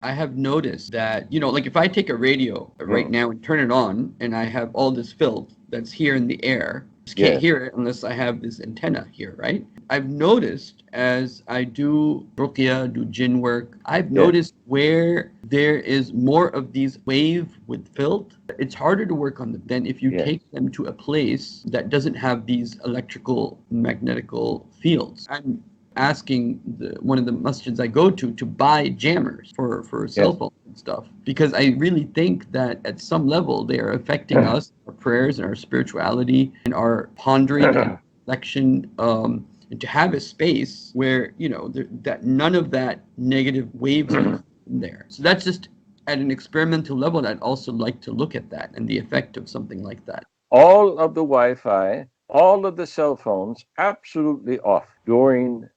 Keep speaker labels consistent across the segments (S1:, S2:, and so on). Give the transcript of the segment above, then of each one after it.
S1: I have noticed that, like if I take a radio right
S2: Mm.
S1: now and turn it on and I have all this filth that's here in the air, just can't
S2: Yes,
S1: hear it unless I have this antenna here, right? I've noticed as I do ruqya, do jinn work, I've
S2: yes,
S1: noticed where there is more of these wave with filth, it's harder to work on them than if you
S2: yes.
S1: take them to a place that doesn't have these electrical magnetical fields. I'm asking one of the masjids I go to buy jammers for cell
S2: Yes.
S1: phones and stuff because I really think that at some level they are affecting us, our prayers and our spirituality and our pondering and reflection. And to have a space where that none of that negative waves are in there. So that's just at an experimental level. I'd also like to look at that and the effect of something like that.
S2: All of the Wi-Fi, all of the cell phones, absolutely off during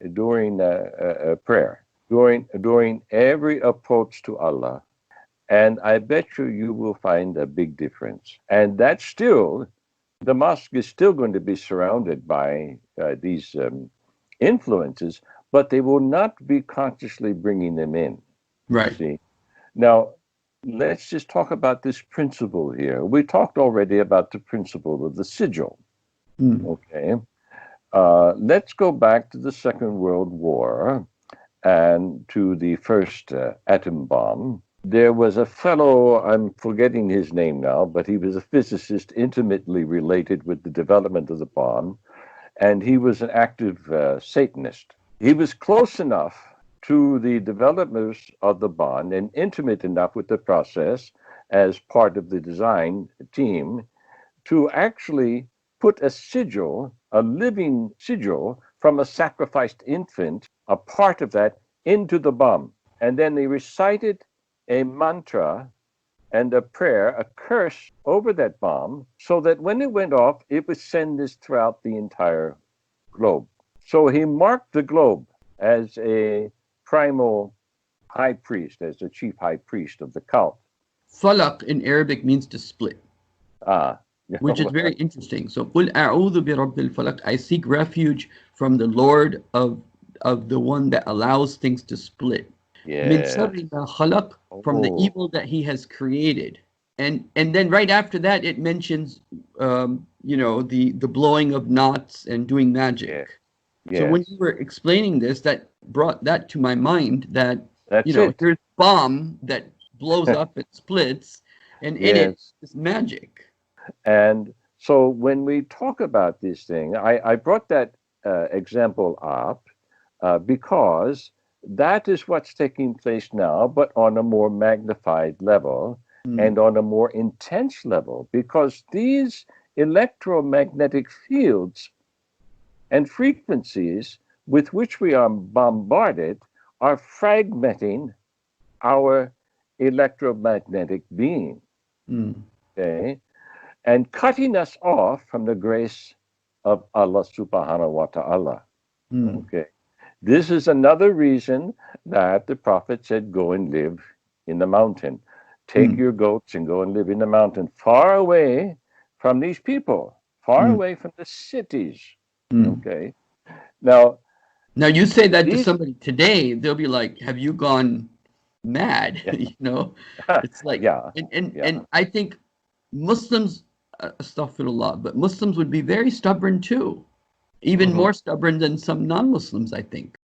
S2: prayer, during every approach to Allah, and I bet you will find a big difference. And that's still the mosque is still going to be surrounded by these influences, but they will not be consciously bringing them in. You
S1: Right.
S2: see. Now, let's just talk about this principle here. We talked already about the principle of the sigil.
S1: Mm.
S2: Okay. Let's go back to the Second World War and to the first atom bomb. There was a fellow, I'm forgetting his name now, but he was a physicist intimately related with the development of the bomb, and he was an active Satanist. He was close enough to the developers of the bomb and intimate enough with the process as part of the design team to actually put a sigil, a living sigil from a sacrificed infant, a part of that, into the bomb. And then they recited a mantra and a prayer, a curse over that bomb, so that when it went off, it would send this throughout the entire globe. So he marked the globe as a primal high priest, as the chief high priest of the cult.
S1: Falaq in Arabic means to split,
S2: Ah,
S1: which is very interesting. So, قُلْ أَعُوذُ بِرَبِّ الْفَلَقِ, I seek refuge from the Lord of the one that allows things to split. مِنْ
S2: yes.
S1: شَرِّ مَا خَلَقَ, from the
S2: Oh,
S1: evil that he has created. And then right after that it mentions the blowing of knots and doing
S2: yes,
S1: magic. So when
S2: yes.
S1: you were explaining this, that brought that to my mind that
S2: That's it.
S1: here's a bomb that blows up and splits, and in it
S2: Yes.
S1: is magic.
S2: And so when we talk about this thing, I brought that example up because that is what's taking place now, but on a more magnified level
S1: Mm,
S2: and on a more intense level, because these electromagnetic fields and frequencies with which we are bombarded are fragmenting our electromagnetic being.
S1: mm,
S2: Okay, and cutting us off from the grace of Allah subhanahu wa ta'ala.
S1: mm,
S2: Okay. This is another reason that the Prophet said, go and live in the mountain. Take
S1: mm,
S2: your goats and go and live in the mountain, far away from these people, far
S1: mm,
S2: away from the cities.
S1: mm.
S2: Okay. Now,
S1: Now you say that to
S2: these,
S1: somebody today, they'll be like, "Have you gone mad?"
S2: yeah,
S1: It's like,
S2: yeah,
S1: and I think Muslims, astaghfirullah, but Muslims would be very stubborn too, even
S2: yeah.
S1: more stubborn than some non-Muslims, I think.